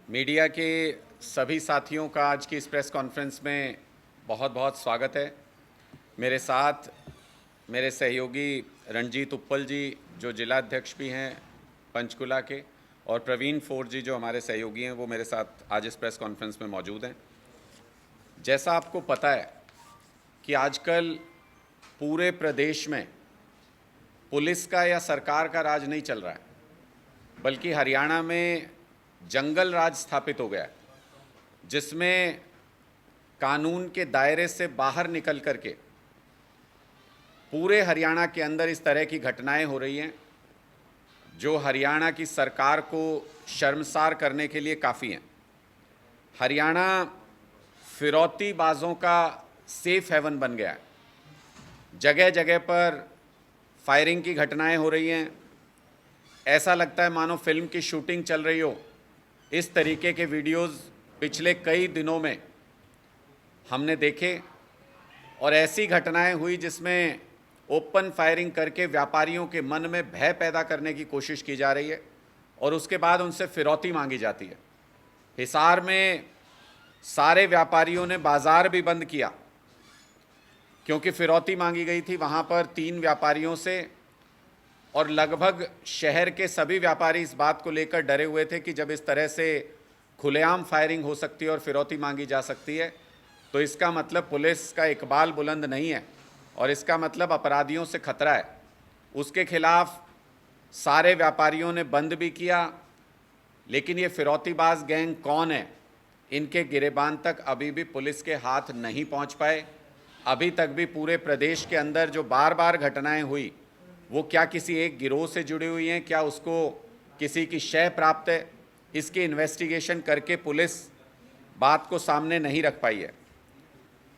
Media के सभी साथियों का आज की इस प्रेस कॉन्फ्रेंस में बहुत बहुत स्वागत है। मेरे साथ मेरे सहयोगी रणजीत उत्पल जी जो जिला अध्यक्ष भी हैं पंचकुला के, और प्रवीण फोर्ट जी जो हमारे सहयोगी हैं, वो मेरे साथ आज इस प्रेस कॉन्फ्रेंस में मौजूद हैं। जैसा आपको पता है कि आजकल पूरे प्रदेश में पुलिस का या सरकार का राज नहीं चल रहा है, बल्कि हरियाणा में जंगल राज स्थापित हो गया है, जिसमें कानून के दायरे से बाहर निकल करके पूरे हरियाणा के अंदर इस तरह की घटनाएं हो रही हैं जो हरियाणा की सरकार को शर्मसार करने के लिए काफ़ी हैं। हरियाणा फिरौतीबाजों का सेफ हेवन बन गया है। जगह जगह पर फायरिंग की घटनाएं हो रही हैं। ऐसा लगता है मानो फिल्म की शूटिंग चल रही हो। इस तरीके के वीडियोस पिछले कई दिनों में हमने देखे, और ऐसी घटनाएं हुई जिसमें ओपन फायरिंग करके व्यापारियों के मन में भय पैदा करने की कोशिश की जा रही है और उसके बाद उनसे फिरौती मांगी जाती है। हिसार में सारे व्यापारियों ने बाज़ार भी बंद किया क्योंकि फिरौती मांगी गई थी वहाँ पर 3 व्यापारियों से, और लगभग शहर के सभी व्यापारी इस बात को लेकर डरे हुए थे कि जब इस तरह से खुलेआम फायरिंग हो सकती है और फिरौती मांगी जा सकती है तो इसका मतलब पुलिस का इकबाल बुलंद नहीं है और इसका मतलब अपराधियों से खतरा है। उसके खिलाफ सारे व्यापारियों ने बंद भी किया, लेकिन ये फिरौतीबाज गैंग कौन है, इनके गिरेबान तक अभी भी पुलिस के हाथ नहीं पहुंच पाए। अभी तक भी पूरे प्रदेश के अंदर जो बार बार घटनाएं हुई वो क्या किसी एक गिरोह से जुड़ी हुई हैं, क्या उसको किसी की शय प्राप्त है, इसकी इन्वेस्टिगेशन करके पुलिस बात को सामने नहीं रख पाई है।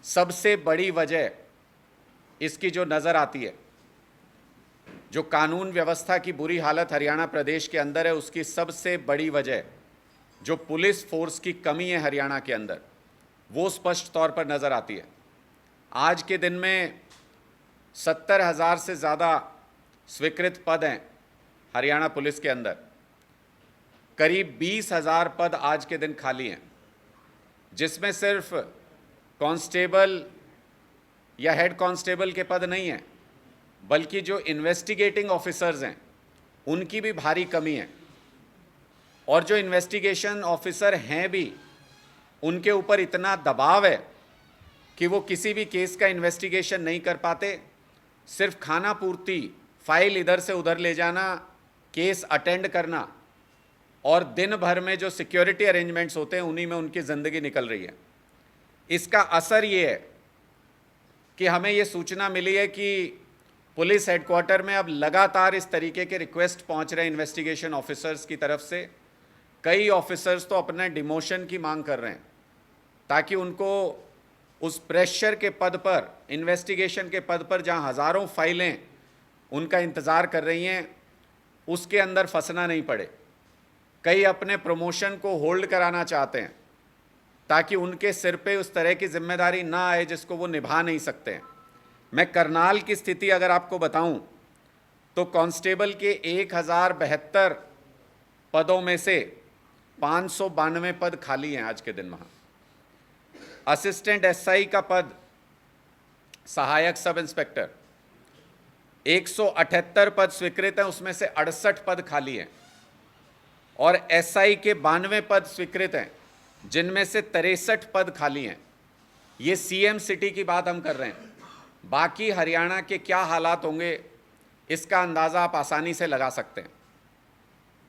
सबसे बड़ी वजह इसकी जो नज़र आती है, जो कानून व्यवस्था की बुरी हालत हरियाणा प्रदेश के अंदर है, उसकी सबसे बड़ी वजह जो पुलिस फोर्स की कमी है हरियाणा के अंदर, वो स्पष्ट तौर पर नज़र आती है। आज के दिन में 70,000 से ज़्यादा स्वीकृत पद हैं हरियाणा पुलिस के अंदर। करीब 20,000 पद आज के दिन खाली हैं, जिसमें सिर्फ कांस्टेबल या हेड कांस्टेबल के पद नहीं हैं, बल्कि जो इन्वेस्टिगेटिंग ऑफिसर्स हैं उनकी भी भारी कमी है। और जो इन्वेस्टिगेशन ऑफिसर हैं भी, उनके ऊपर इतना दबाव है कि वो किसी भी केस का इन्वेस्टिगेशन नहीं कर पाते। सिर्फ खाना पूर्ति, फाइल इधर से उधर ले जाना, केस अटेंड करना, और दिन भर में जो सिक्योरिटी अरेंजमेंट्स होते हैं उन्हीं में उनकी ज़िंदगी निकल रही है। इसका असर ये है कि हमें ये सूचना मिली है कि पुलिस हेडक्वार्टर में अब लगातार इस तरीके के रिक्वेस्ट पहुंच रहे हैं इन्वेस्टिगेशन ऑफिसर्स की तरफ से। कई ऑफिसर्स तो अपने डिमोशन की मांग कर रहे हैं ताकि उनको उस प्रेशर के पद पर, इन्वेस्टिगेशन के पद पर, जहां हज़ारों फाइलें उनका इंतज़ार कर रही हैं, उसके अंदर फंसना नहीं पड़े। कई अपने प्रमोशन को होल्ड कराना चाहते हैं ताकि उनके सिर पे उस तरह की जिम्मेदारी ना आए जिसको वो निभा नहीं सकते हैं। मैं करनाल की स्थिति अगर आपको बताऊं तो कांस्टेबल के 1072 पदों में से 592 पद खाली हैं आज के दिन। वहाँ असिस्टेंट एसआई का पद, सहायक सब इंस्पेक्टर, 178 पद स्वीकृत हैं, उसमें से 68 पद खाली हैं। और एसआई के 92 पद स्वीकृत हैं, जिनमें से 63 पद खाली हैं। ये सीएम सिटी की बात हम कर रहे हैं। बाकी हरियाणा के क्या हालात होंगे इसका अंदाज़ा आप आसानी से लगा सकते हैं।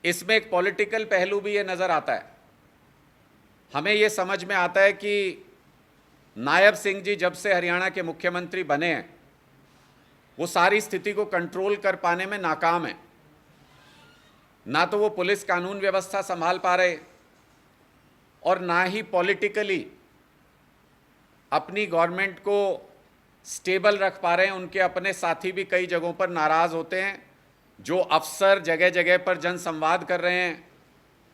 इसमें एक पॉलिटिकल पहलू भी ये नज़र आता है। हमें ये समझ में आता है कि नायब सिंह जी जब से हरियाणा के मुख्यमंत्री बने हैं, वो सारी स्थिति को कंट्रोल कर पाने में नाकाम है। ना तो वो पुलिस कानून व्यवस्था संभाल पा रहे और ना ही पॉलिटिकली अपनी गवर्नमेंट को स्टेबल रख पा रहे हैं। उनके अपने साथी भी कई जगहों पर नाराज़ होते हैं। जो अफसर जगह जगह पर जनसंवाद कर रहे हैं,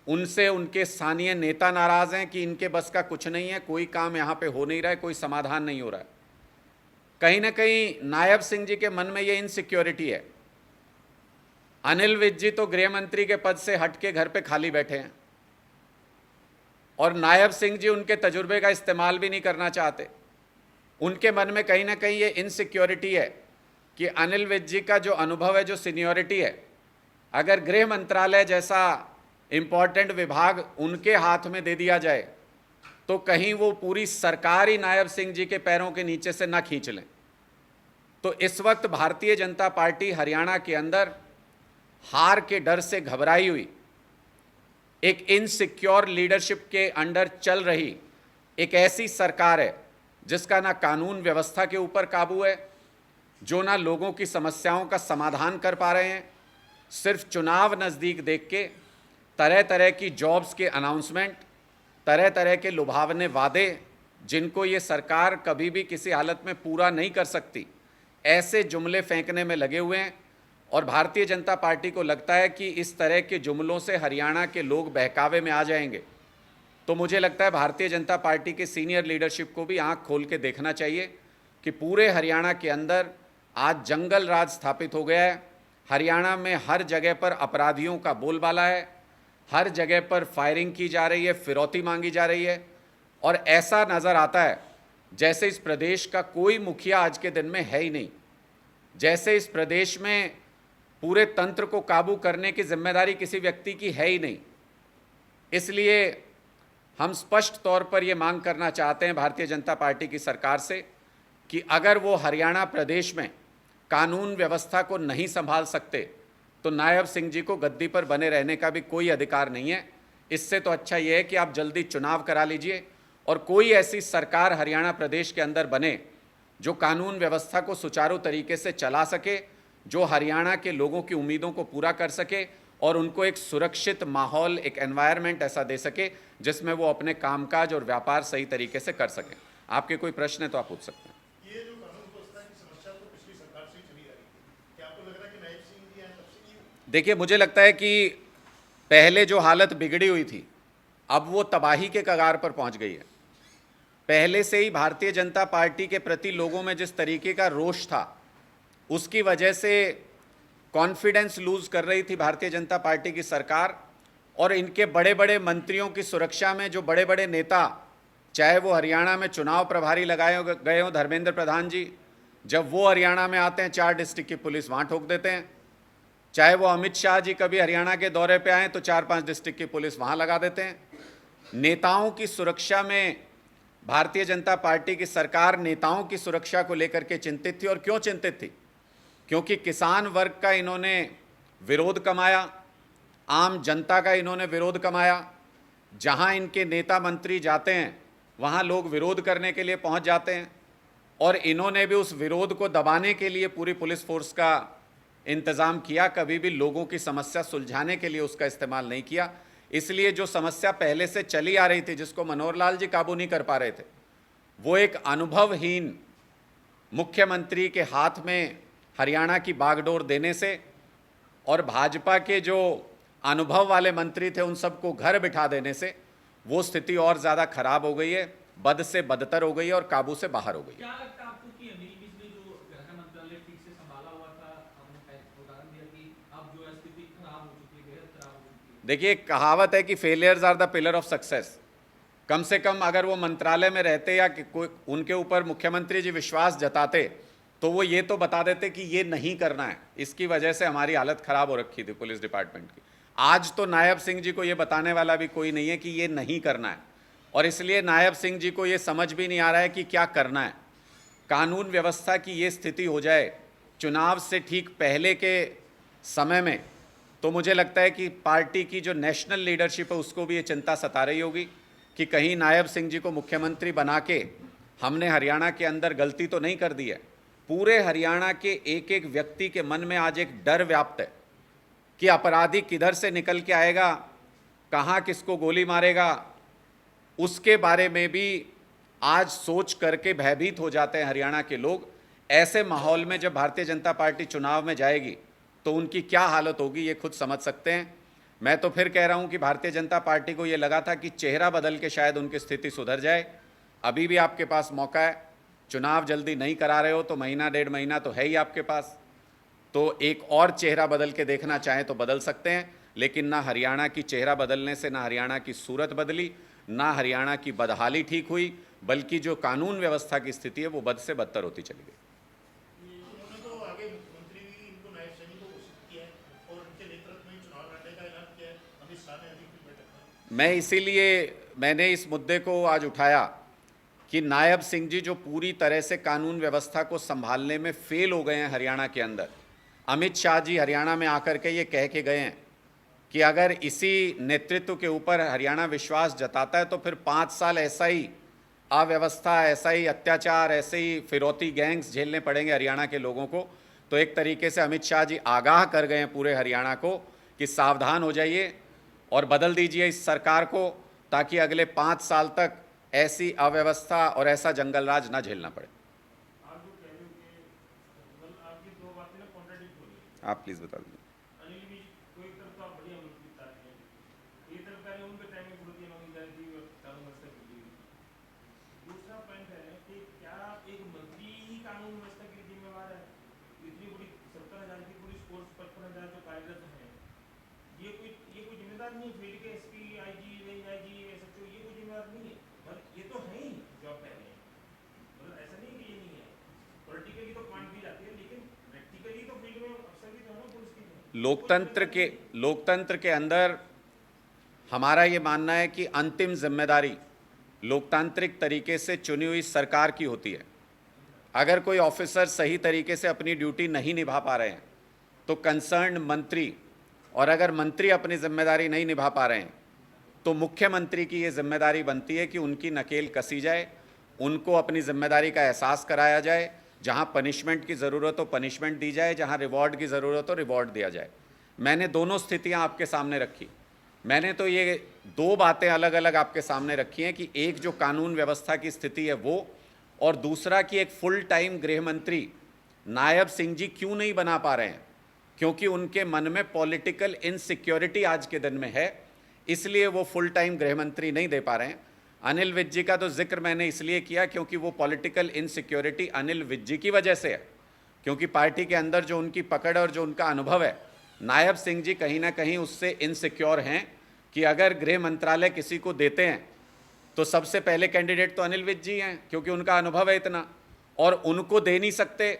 उनसे उनके स्थानीय नेता नाराज़ हैं कि इनके बस का कुछ नहीं है, कोई काम यहाँ पे हो नहीं रहा है, कोई समाधान नहीं हो रहा है। कहीं ना कहीं नायब सिंह जी के मन में ये इनसिक्योरिटी है। अनिल विज जी तो गृह मंत्री के पद से हट के घर पे खाली बैठे हैं। और नायब सिंह जी उनके तजुर्बे का इस्तेमाल भी नहीं करना चाहते। उनके मन में कहीं ना कहीं ये इनसिक्योरिटी है कि अनिल विज जी का जो अनुभव है, जो सीनियरिटी है, अगर गृह मंत्रालय जैसा इम्पॉर्टेंट विभाग उनके हाथ में दे दिया जाए तो कहीं वो पूरी सरकार ही नायब सिंह जी के पैरों के नीचे से ना खींच लें। तो इस वक्त भारतीय जनता पार्टी हरियाणा के अंदर हार के डर से घबराई हुई, एक इनसिक्योर लीडरशिप के अंडर चल रही एक ऐसी सरकार है जिसका ना कानून व्यवस्था के ऊपर काबू है, जो ना लोगों की समस्याओं का समाधान कर पा रहे हैं। सिर्फ चुनाव नज़दीक देख के तरह तरह की जॉब्स के अनाउंसमेंट, तरह तरह के लुभावने वादे जिनको ये सरकार कभी भी किसी हालत में पूरा नहीं कर सकती, ऐसे जुमले फेंकने में लगे हुए हैं। और भारतीय जनता पार्टी को लगता है कि इस तरह के जुमलों से हरियाणा के लोग बहकावे में आ जाएंगे। तो मुझे लगता है भारतीय जनता पार्टी के सीनियर लीडरशिप को भी आंख खोल के देखना चाहिए कि पूरे हरियाणा के अंदर आज जंगल राज स्थापित हो गया है। हरियाणा में हर जगह पर अपराधियों का बोलबाला है, हर जगह पर फायरिंग की जा रही है, फिरौती मांगी जा रही है, और ऐसा नज़र आता है जैसे इस प्रदेश का कोई मुखिया आज के दिन में है ही नहीं, जैसे इस प्रदेश में पूरे तंत्र को काबू करने की जिम्मेदारी किसी व्यक्ति की है ही नहीं। इसलिए हम स्पष्ट तौर पर ये मांग करना चाहते हैं भारतीय जनता पार्टी की सरकार से कि अगर वो हरियाणा प्रदेश में कानून व्यवस्था को नहीं संभाल सकते तो नायब सिंह जी को गद्दी पर बने रहने का भी कोई अधिकार नहीं है। इससे तो अच्छा ये है कि आप जल्दी चुनाव करा लीजिए और कोई ऐसी सरकार हरियाणा प्रदेश के अंदर बने जो कानून व्यवस्था को सुचारू तरीके से चला सके, जो हरियाणा के लोगों की उम्मीदों को पूरा कर सके और उनको एक सुरक्षित माहौल, एक एनवायरनमेंट ऐसा दे सके जिसमें वो अपने कामकाज और व्यापार सही तरीके से कर सकें। आपके कोई प्रश्न है तो आप पूछ सकते हैं। ये जो कानून व्यवस्था की समस्या तो पिछली सरकार से ही चली आ रही थी, क्या आपको लग रहा है कि नायब सिंह जी आए तब से ही? देखिए, मुझे लगता है कि पहले जो हालत बिगड़ी हुई थी अब वो तबाही के कगार पर पहुंच गई है। पहले से ही भारतीय जनता पार्टी के प्रति लोगों में जिस तरीके का रोष था, उसकी वजह से कॉन्फिडेंस लूज कर रही थी भारतीय जनता पार्टी की सरकार। और इनके बड़े बड़े मंत्रियों की सुरक्षा में जो बड़े बड़े नेता, चाहे वो हरियाणा में चुनाव प्रभारी लगाए गए हों, धर्मेंद्र प्रधान जी, जब वो हरियाणा में आते हैं 4 डिस्ट्रिक्ट की पुलिस वहाँ ठोक देते हैं। चाहे वो अमित शाह जी कभी हरियाणा के दौरे पे आएँ तो 4-5 डिस्ट्रिक्ट की पुलिस वहाँ लगा देते हैं। नेताओं की सुरक्षा में भारतीय जनता पार्टी की सरकार नेताओं की सुरक्षा को लेकर के चिंतित थी। और क्यों चिंतित थी? क्योंकि किसान वर्ग का इन्होंने विरोध कमाया, आम जनता का इन्होंने विरोध कमाया। जहां इनके नेता मंत्री जाते हैं वहां लोग विरोध करने के लिए पहुंच जाते हैं, और इन्होंने भी उस विरोध को दबाने के लिए पूरी पुलिस फोर्स का इंतज़ाम किया, कभी भी लोगों की समस्या सुलझाने के लिए उसका इस्तेमाल नहीं किया। इसलिए जो समस्या पहले से चली आ रही थी, जिसको मनोहर लाल जी काबू नहीं कर पा रहे थे, वो एक अनुभवहीन मुख्यमंत्री के हाथ में हरियाणा की बागडोर देने से और भाजपा के जो अनुभव वाले मंत्री थे उन सबको घर बिठा देने से वो स्थिति और ज़्यादा खराब हो गई है, बद से बदतर हो गई है और काबू से बाहर हो गई है। क्या लगता है आपको कि अनिल विज ने जो गृह मंत्रालय ठीक से संभाला हुआ था, हमने उदाहरण दिया कि अब जो है स्थिति खराब हो चुकी है, बेहद खराब हो चुकी है? देखिए, एक कहावत है कि failures are the pillar of success. कम से कम अगर वो मंत्रालय में रहते या कि कोई उनके ऊपर मुख्यमंत्री जी विश्वास जताते तो वो ये तो बता देते कि ये नहीं करना है, इसकी वजह से हमारी हालत ख़राब हो रखी थी पुलिस डिपार्टमेंट की। आज तो नायब सिंह जी को ये बताने वाला भी कोई नहीं है कि ये नहीं करना है, और इसलिए नायब सिंह जी को ये समझ भी नहीं आ रहा है कि क्या करना है। कानून व्यवस्था की ये स्थिति हो जाए चुनाव से ठीक पहले के समय में, तो मुझे लगता है कि पार्टी की जो नेशनल लीडरशिप है उसको भी ये चिंता सता रही होगी कि कहीं नायब सिंह जी को मुख्यमंत्री बना के हमने हरियाणा के अंदर गलती तो नहीं कर दी है। पूरे हरियाणा के एक एक व्यक्ति के मन में आज एक डर व्याप्त है कि अपराधी किधर से निकल के आएगा, कहाँ किसको गोली मारेगा, उसके बारे में भी आज सोच करके भयभीत हो जाते हैं हरियाणा के लोग। ऐसे माहौल में जब भारतीय जनता पार्टी चुनाव में जाएगी तो उनकी क्या हालत होगी ये खुद समझ सकते हैं। मैं तो फिर कह रहा हूँ कि भारतीय जनता पार्टी को ये लगा था कि चेहरा बदल के शायद उनकी स्थिति सुधर जाए। अभी भी आपके पास मौका है, चुनाव जल्दी नहीं करा रहे हो तो महीना 1.5 महीना तो है ही आपके पास, तो एक और चेहरा बदल के देखना चाहें तो बदल सकते हैं। लेकिन ना हरियाणा की चेहरा बदलने से ना हरियाणा की सूरत बदली, ना हरियाणा की बदहाली ठीक हुई, बल्कि जो कानून व्यवस्था की स्थिति है वो बद से बदतर होती चली गई। उन्होंने तो आगे मुख्यमंत्री भी इनको नायब सैनी को घोषित किया है और उनके नेतृत्व में चुनाव लड़ने का ऐलान किया है अमित शाह ने अधिकृत बैठक में। मैं इसीलिए मैंने इस मुद्दे को आज उठाया कि नायब सिंह जी जो पूरी तरह से कानून व्यवस्था को संभालने में फेल हो गए हैं हरियाणा के अंदर। अमित शाह जी हरियाणा में आकर के ये कह के गए हैं कि अगर इसी नेतृत्व के ऊपर हरियाणा विश्वास जताता है तो फिर 5 साल ऐसा ही अव्यवस्था, ऐसा ही अत्याचार, ऐसे ही फिरौती गैंग्स झेलने पड़ेंगे हरियाणा के लोगों को। तो एक तरीके से अमित शाह जी आगाह कर गए हैं पूरे हरियाणा को कि सावधान हो जाइए और बदल दीजिए इस सरकार को, ताकि अगले 5 साल तक ऐसी अव्यवस्था और ऐसा जंगल राज ना झेलना पड़े। आप जो कह रहे हो कि मतलब आपकी दो बातें ना कॉन्ट्राडिक्ट हो रही है। आप प्लीज़ बता दीजिए। अनिल भी कोई तरफ तो आप बढ़िया मुल्क की तारीफ है, ये तरफ कह रहे हैं उनके टाइम में बहुत ही नौकरी जाती है कानून व्यवस्था की थी। दूसरा पॉइंट है कि क्या एक मंत्री ही कानून व्यवस्था के लिए जिम्मेवार है? इतनी बड़ी 70,000 की पुलिस फोर्स, 55,000 जो कार्यरत है, ये कोई जिम्मेदार नहीं है? फील्ड के SP, IG, range IG, SHO, ये कोई जिम्मेदार नहीं है? ये तो है ही जॉब कर रहे हैं, मतलब ऐसा नहीं कि ये नहीं है। पॉलिटिकली तो पॉइंट दी जाती है, लेकिन प्रैक्टिकली तो फील्ड में अफसर भी तो है ना पुलिस की। लोकतंत्र के अंदर हमारा ये मानना है कि अंतिम जिम्मेदारी लोकतांत्रिक तरीके से चुनी हुई सरकार की होती है। अगर कोई ऑफिसर सही तरीके से अपनी ड्यूटी नहीं निभा पा रहे हैं तो कंसर्न मंत्री, और अगर मंत्री अपनी जिम्मेदारी नहीं निभा पा रहे हैं तो मुख्यमंत्री की ये जिम्मेदारी बनती है कि उनकी नकेल कसी जाए, उनको अपनी जिम्मेदारी का एहसास कराया जाए, जहां पनिशमेंट की ज़रूरत हो पनिशमेंट दी जाए, जहां रिवॉर्ड की ज़रूरत हो रिवॉर्ड दिया जाए। मैंने दोनों स्थितियां आपके सामने रखी। मैंने तो ये 2 बातें अलग अलग आपके सामने रखी हैं कि एक जो कानून व्यवस्था की स्थिति है वो, और दूसरा कि एक फुल टाइम गृह मंत्री नायब सिंह जी क्यों नहीं बना पा रहे हैं, क्योंकि उनके मन में पॉलिटिकल इनसिक्योरिटी आज के दिन में है, इसलिए वो फुल टाइम गृह मंत्री नहीं दे पा रहे हैं। अनिल विज जी का तो जिक्र मैंने इसलिए किया क्योंकि वो पॉलिटिकल इनसिक्योरिटी अनिल विज जी की वजह से है, क्योंकि पार्टी के अंदर जो उनकी पकड़ और जो उनका अनुभव है, नायब सिंह जी कहीं ना कहीं उससे इनसिक्योर हैं कि अगर गृह मंत्रालय किसी को देते हैं तो सबसे पहले कैंडिडेट तो अनिल विज जी हैं, क्योंकि उनका अनुभव है इतना, और उनको दे नहीं सकते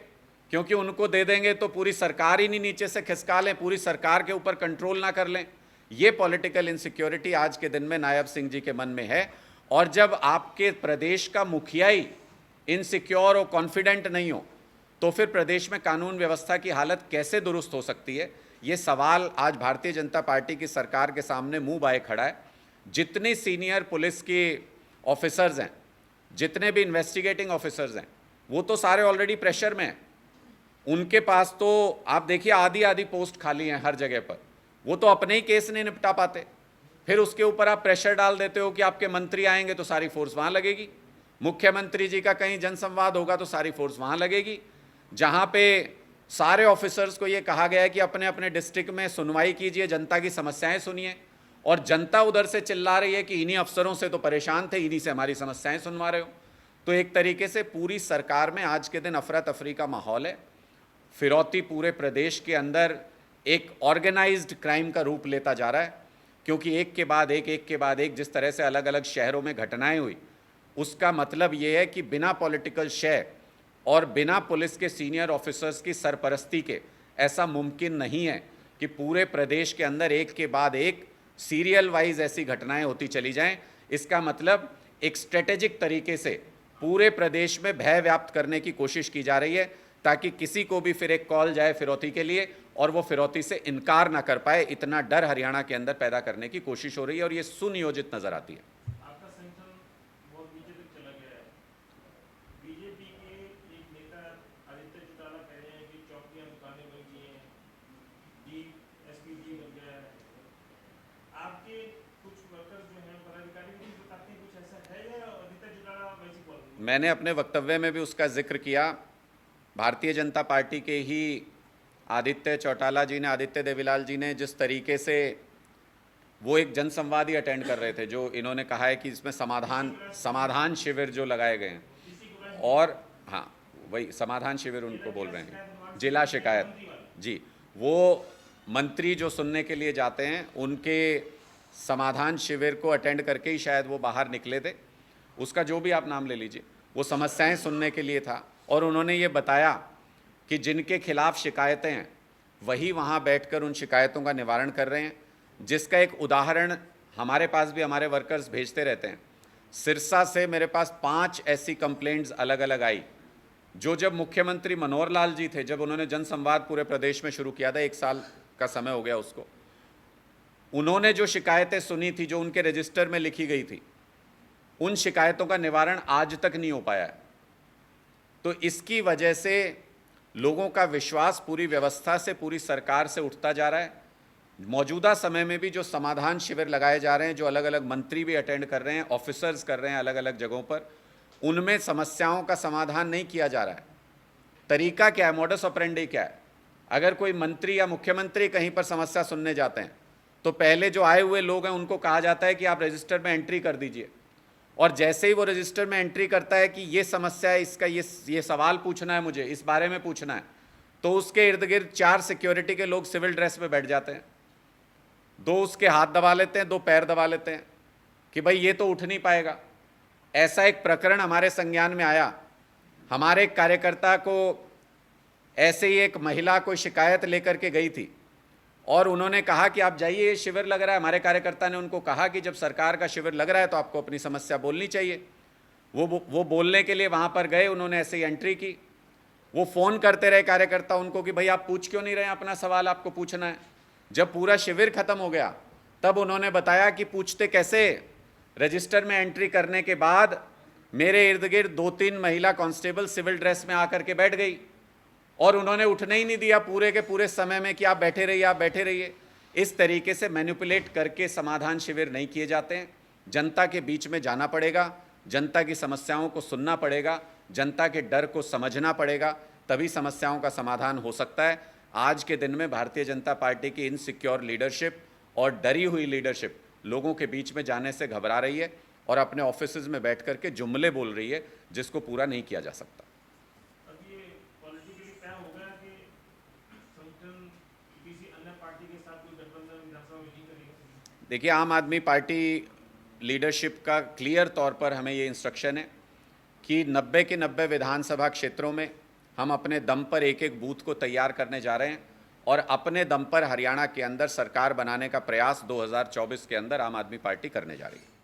क्योंकि उनको दे देंगे तो पूरी सरकार ही नहीं नीचे से खिसका लें, पूरी सरकार के ऊपर कंट्रोल ना कर लें। ये पॉलिटिकल इनसिक्योरिटी आज के दिन में नायब सिंह जी के मन में है। और जब आपके प्रदेश का मुखिया ही इनसिक्योर और कॉन्फिडेंट नहीं हो तो फिर प्रदेश में कानून व्यवस्था की हालत कैसे दुरुस्त हो सकती है? ये सवाल आज भारतीय जनता पार्टी की सरकार के सामने मुंह बाए खड़ा है। जितने सीनियर पुलिस के ऑफिसर्स हैं, जितने भी इन्वेस्टिगेटिंग ऑफिसर्स हैं, वो तो सारे ऑलरेडी प्रेशर में हैं। उनके पास तो आप देखिए आधी पोस्ट खाली हैं हर जगह पर, वो तो अपने ही केस नहीं निपटा पाते। फिर उसके ऊपर आप प्रेशर डाल देते हो कि आपके मंत्री आएंगे तो सारी फोर्स वहाँ लगेगी, मुख्यमंत्री जी का कहीं जनसंवाद होगा तो सारी फोर्स वहाँ लगेगी। जहाँ पे सारे ऑफिसर्स को ये कहा गया है कि अपने अपने डिस्ट्रिक्ट में सुनवाई कीजिए, जनता की समस्याएं सुनिए, और जनता उधर से चिल्ला रही है कि इन्हीं अफसरों से तो परेशान थे, इन्हीं से हमारी समस्याएं सुनवा रहे हो। तो एक तरीके से पूरी सरकार में आज के दिन अफरा तफरी का माहौल है। फिरौती पूरे प्रदेश के अंदर एक ऑर्गेनाइज्ड क्राइम का रूप लेता जा रहा है, क्योंकि एक के बाद एक जिस तरह से अलग अलग शहरों में घटनाएं हुई, उसका मतलब ये है कि बिना पॉलिटिकल शय और बिना पुलिस के सीनियर ऑफिसर्स की सरपरस्ती के ऐसा मुमकिन नहीं है कि पूरे प्रदेश के अंदर एक के बाद एक सीरियल वाइज ऐसी घटनाएं होती चली जाएं। इसका मतलब एक स्ट्रेटेजिक तरीके से पूरे प्रदेश में भय व्याप्त करने की कोशिश की जा रही है, ताकि किसी को भी फिर एक कॉल जाए फिरौती के लिए और वो फिरौती से इनकार ना कर पाए। इतना डर हरियाणा के अंदर पैदा करने की कोशिश हो रही है और ये सुनियोजित नजर आती है। आपका संगठन बहुत नीचे तक चला गया है। बीजेपी के एक नेता आदित्य चौटाला कह रहे हैं कि चौकियां दुकानें बन गई हैं, डीएसपी जी बन गया है। आपके कुछ वर्कर्स जो हैं, पदाधिकारी भी बताते हैं कुछ ऐसा है, या आदित्य चौटाला वैसी बोल रहे हैं? मैंने अपने वक्तव्य में भी उसका जिक्र किया। भारतीय जनता पार्टी के ही आदित्य चौटाला जी ने, आदित्य देवीलाल जी ने जिस तरीके से वो एक जनसंवाद ही अटेंड कर रहे थे, जो इन्होंने कहा है कि इसमें समाधान शिविर जो लगाए गए हैं, और हाँ वही समाधान शिविर उनको बोल रहे हैं, जिला शिकायत जी, वो मंत्री जो सुनने के लिए जाते हैं उनके समाधान शिविर को अटेंड करके ही शायद वो बाहर निकले थे, उसका जो भी आप नाम ले लीजिए, वो समस्याएं सुनने के लिए था। और उन्होंने ये बताया कि जिनके खिलाफ शिकायतें हैं वही वहाँ बैठकर उन शिकायतों का निवारण कर रहे हैं, जिसका एक उदाहरण हमारे पास भी हमारे वर्कर्स भेजते रहते हैं। सिरसा से मेरे पास 5 ऐसी कंप्लेंट्स अलग अलग आई, जो जब मुख्यमंत्री मनोहर लाल जी थे, जब उन्होंने जनसंवाद पूरे प्रदेश में शुरू किया था, 1 साल का समय हो गया उसको, उन्होंने जो शिकायतें सुनी थी, जो उनके रजिस्टर में लिखी गई थी, उन शिकायतों का निवारण आज तक नहीं हो पाया है। तो इसकी वजह से लोगों का विश्वास पूरी व्यवस्था से, पूरी सरकार से उठता जा रहा है। मौजूदा समय में भी जो समाधान शिविर लगाए जा रहे हैं, जो अलग अलग मंत्री भी अटेंड कर रहे हैं, ऑफिसर्स कर रहे हैं अलग अलग जगहों पर, उनमें समस्याओं का समाधान नहीं किया जा रहा है। तरीका क्या है, मॉडस ऑपरेंडी क्या है? अगर कोई मंत्री या मुख्यमंत्री कहीं पर समस्या सुनने जाते हैं तो पहले जो आए हुए लोग हैं उनको कहा जाता है कि आप रजिस्टर में एंट्री कर दीजिए, और जैसे ही वो रजिस्टर में एंट्री करता है कि ये समस्या है, इसका ये सवाल पूछना है, मुझे इस बारे में पूछना है, तो उसके इर्द गिर्द 4 सिक्योरिटी के लोग सिविल ड्रेस में बैठ जाते हैं, 2 उसके हाथ दबा लेते हैं, 2 पैर दबा लेते हैं कि भाई ये तो उठ नहीं पाएगा। ऐसा एक प्रकरण हमारे संज्ञान में आया। हमारे एक कार्यकर्ता को ऐसे ही एक महिला कोई शिकायत लेकर के गई थी और उन्होंने कहा कि आप जाइए, ये शिविर लग रहा है। हमारे कार्यकर्ता ने उनको कहा कि जब सरकार का शिविर लग रहा है तो आपको अपनी समस्या बोलनी चाहिए। वो बोलने के लिए वहाँ पर गए, उन्होंने ऐसे ही एंट्री की। वो फ़ोन करते रहे कार्यकर्ता उनको कि भाई आप पूछ क्यों नहीं रहे, अपना सवाल आपको पूछना है। जब पूरा शिविर ख़त्म हो गया तब उन्होंने बताया कि पूछते कैसे, रजिस्टर में एंट्री करने के बाद मेरे इर्द गिर्द 2-3 महिला कांस्टेबल सिविल ड्रेस में आकर के बैठ गई और उन्होंने उठने ही नहीं दिया पूरे के पूरे समय में कि आप बैठे रहिए, आप बैठे रहिए। इस तरीके से मैनिपुलेट करके समाधान शिविर नहीं किए जाते हैं। जनता के बीच में जाना पड़ेगा, जनता की समस्याओं को सुनना पड़ेगा, जनता के डर को समझना पड़ेगा, तभी समस्याओं का समाधान हो सकता है। आज के दिन में भारतीय जनता पार्टी की इनसिक्योर लीडरशिप और डरी हुई लीडरशिप लोगों के बीच में जाने से घबरा रही है और अपने ऑफिसेज में बैठ करके जुमले बोल रही है, जिसको पूरा नहीं किया जा सकता। अब ये पॉलिटिकली तय हो गया कि संगठन किसी अन्य पार्टी के साथ कोई गठबंधन विधानसभा में नहीं करेगा। देखिए, आम आदमी पार्टी लीडरशिप का क्लियर तौर पर हमें ये इंस्ट्रक्शन है कि 90 के 90 विधानसभा क्षेत्रों में हम अपने दम पर एक एक बूथ को तैयार करने जा रहे हैं और अपने दम पर हरियाणा के अंदर सरकार बनाने का प्रयास 2024 के अंदर आम आदमी पार्टी करने जा रही है।